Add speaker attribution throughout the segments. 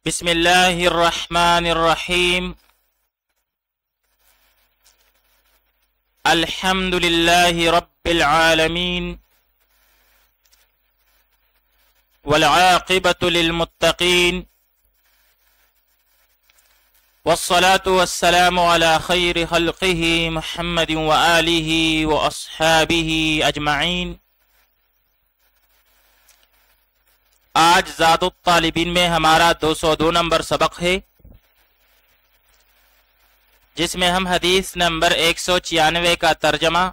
Speaker 1: بسم اللہ الرحمن الرحیم الحمد للہ رب العالمین والعاقبۃ للمتقین والصلاة والسلام علی خیر خلقہ محمد وآلہ واصحابہ اجمعین۔ آج زاد الطالبین میں ہمارا 202 نمبر سبق ہے، جس میں ہم حدیث نمبر 196 کا ترجمہ،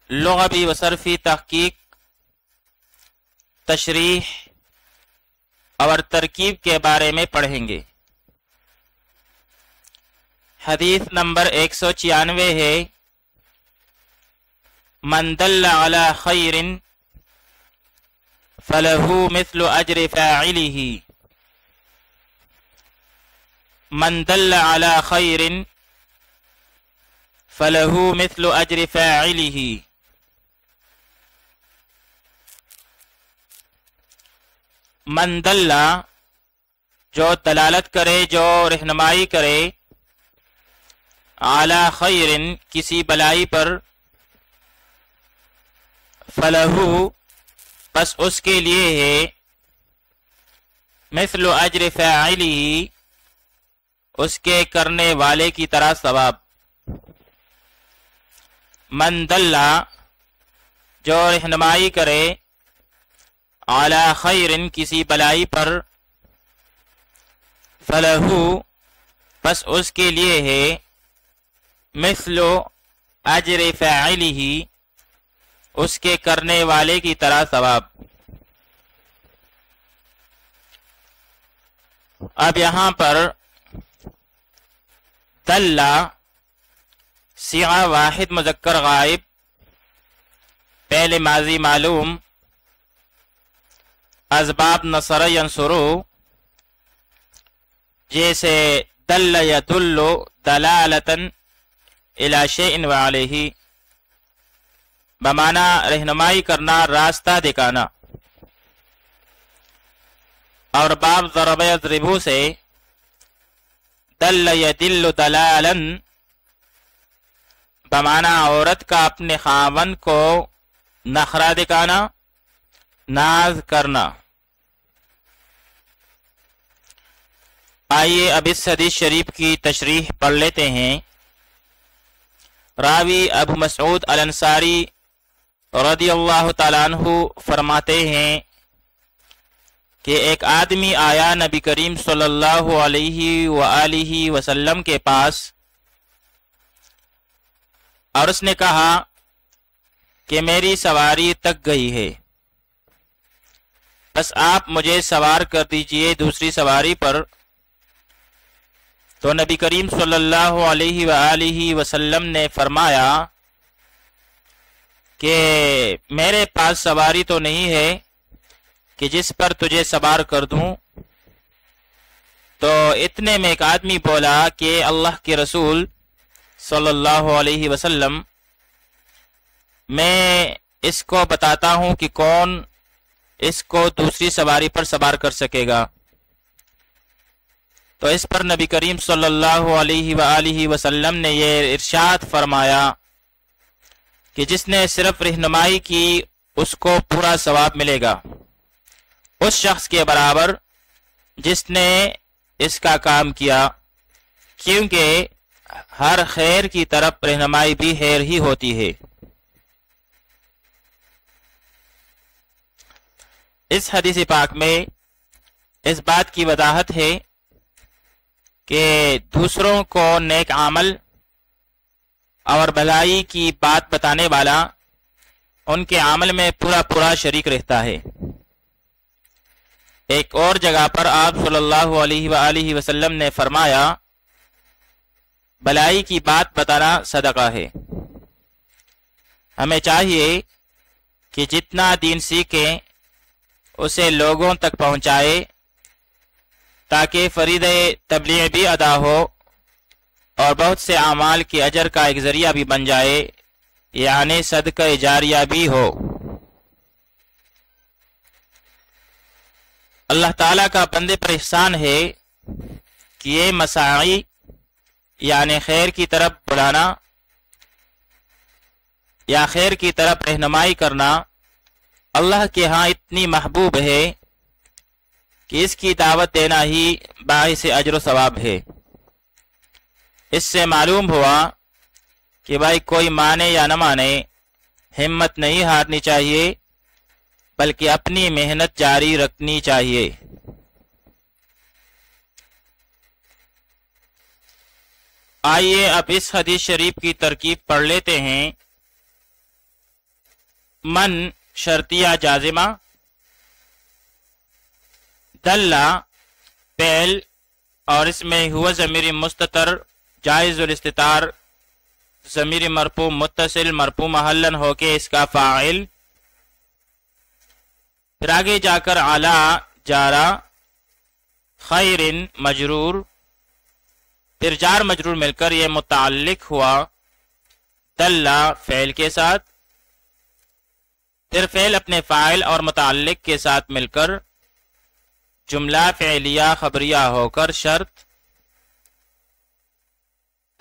Speaker 1: لغوی و صرفی تحقیق، تشریح اور ترکیب کے بارے میں پڑھیں گے۔ حدیث نمبر 196 ہے، من دل علی خیر فَلَهُ مِثْلُ أَجْرِ فَاعِلِهِ من دل على خير فله مثل أجر فاعله۔ من دل، جو دلالت کرے، جو رہنمائی کرے، على خیر، کسی بلائی پر، فَلَهُ، بس اس کے لیے ہے، مثل اجر فاعلہ، اس کے کرنے والے کی طرح ثواب۔ من دل، جو رہنمائی کرے، علی خیر، کسی بلائی پر، فلہ، بس اس کے لیے ہے، مثل اجر فاعلہ، اس کے کرنے والے کی طرح ثواب۔ اب یہاں پر دل صیغہ واحد مذکر غائب، پہلے ماضی معلوم، اسباب نصر ینصرو، جیسے دل یدل دلالتا الی شیء وعلیہ، بمعنی رہنمائی کرنا، راستہ دکھانا۔ اور باب ضرب یضربو سے دل یدل دلالا، بمعنی عورت کا اپنے خاوند کو نخرہ دکھانا، ناز کرنا۔ آئیے اب اس حدیث شریف کی تشریح پڑھ لیتے ہیں۔ راوی ابو مسعود الانصاری رضی اللہ تعالیٰ عنہ فرماتے ہیں کہ ایک آدمی آیا نبی کریم صلی اللہ علیہ وآلہ وسلم کے پاس، اور اس نے کہا کہ میری سواری تک گئی ہے، بس آپ مجھے سوار کر دیجئے دوسری سواری پر۔ تو نبی کریم صلی اللہ علیہ وآلہ وسلم نے فرمایا کہ میرے پاس سواری تو نہیں ہے کہ جس پر تجھے سوار کر دوں۔ تو اتنے میں ایک آدمی بولا کہ اللہ کے رسول صلی اللہ علیہ وسلم، میں اس کو بتاتا ہوں کہ کون اس کو دوسری سواری پر سوار کر سکے گا۔ تو اس پر نبی کریم صلی اللہ علیہ وآلہ وسلم نے یہ ارشاد فرمایا کہ جس نے صرف رہنمائی کی اس کو پورا ثواب ملے گا، اس شخص کے برابر جس نے اس کا کام کیا، کیونکہ ہر خیر کی طرف رہنمائی بھی خیر ہی ہوتی ہے۔ اس حدیث پاک میں اس بات کی وضاحت ہے کہ دوسروں کو نیک عمل اور بھلائی کی بات بتانے والا ان کے عمل میں پورا شریک رہتا ہے۔ ایک اور جگہ پر آپ صلی اللہ علیہ وآلہ وسلم نے فرمایا، بھلائی کی بات بتانا صدقہ ہے۔ ہمیں چاہیے کہ جتنا دین سیکھیں اسے لوگوں تک پہنچائے، تاکہ فریضہ تبلیغ بھی ادا ہو اور بہت سے اعمال کے اجر کا ایک ذریعہ بھی بن جائے، یعنی صدقہ جاریہ بھی ہو۔ اللہ تعالیٰ کا بندے پر احسان ہے کہ یہ مساعی یعنی خیر کی طرف بلانا یا خیر کی طرف رہنمائی کرنا اللہ کے ہاں اتنی محبوب ہے کہ اس کی دعوت دینا ہی باعث اجر و ثواب ہے۔ اس سے معلوم ہوا کہ بھائی کوئی مانے یا نہ مانے ہمت نہیں ہارنی چاہیے بلکہ اپنی محنت جاری رکھنی چاہیے۔ آئیے اب اس حدیث شریف کی ترکیب پڑھ لیتے ہیں۔ من شرطیہ جازمہ، دلہ فعل اور اس میں ہوا ضمیر مستتر جائز الاستتار ضمیر مرفوع متصل مرفوع محلن ہو کے اس کا فاعل، پھر آگے جا کر علی جارا، خیر مجرور، پھر جار مجرور مل کر یہ متعلق ہوا دلہ فعل کے ساتھ، پھر فعل اپنے فاعل اور متعلق کے ساتھ مل کر جملہ فعلیہ خبریہ ہو کر شرط،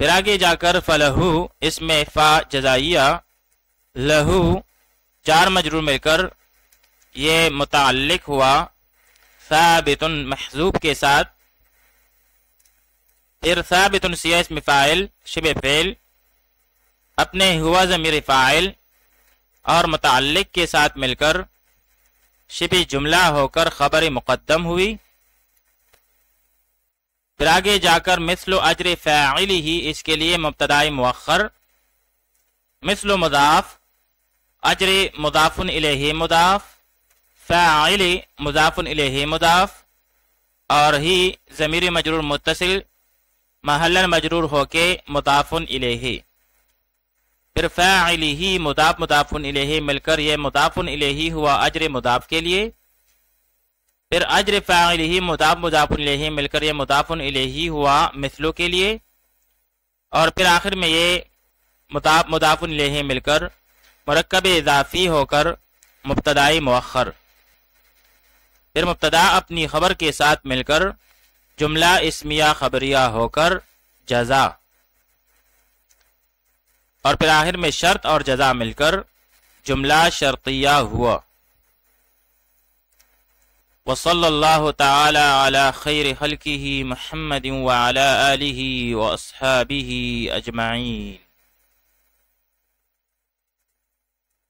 Speaker 1: پھر آگے جا کر فلہو اس میں فا جزائیہ، لہو جار مجرور مل کر یہ متعلق ہوا ثابت محذوف کے ساتھ، پھر ثابت سیغہ اسم فاعل شبہ فعل اپنے ہوا ضمیر فاعل اور متعلق کے ساتھ مل کر شبہ جملہ ہو کر خبر مقدم ہوئی، پھر آگے جا کر مثل اجر فاعلی ہی اس کے لیے مبتدائی مؤخر، مثل مضاف، اجر مضاف الیہ مضاف، فاعل مضاف الیہ مضاف، اور ہی ضمیر مجرور متصل محلن مجرور ہو کے مضاف الیہ، پھر فاعلہ مضاف مضاف الیہ مل کر یہ مضاف الیہ ہوا اجر مضاف کے لیے، پھر اجر فاعلہ مضاف مضاف الیہ مل کر یہ مضاف الیہ ہوا مثلو کے لیے، اور پھر آخر میں یہ مضاف مضاف الیہ مل کر مرکب اضافی ہو کر مبتدائی مؤخر، پھر مبتدا اپنی خبر کے ساتھ مل کر جملہ اسمیہ خبریہ ہو کر جزا، اور پھر آخر میں شرط اور جزا مل کر جملہ شرطیہ ہوا۔ وصلی اللہ تعالی علی خیر خلقہ محمد وعلی آلہ واصحابہ اجمعین۔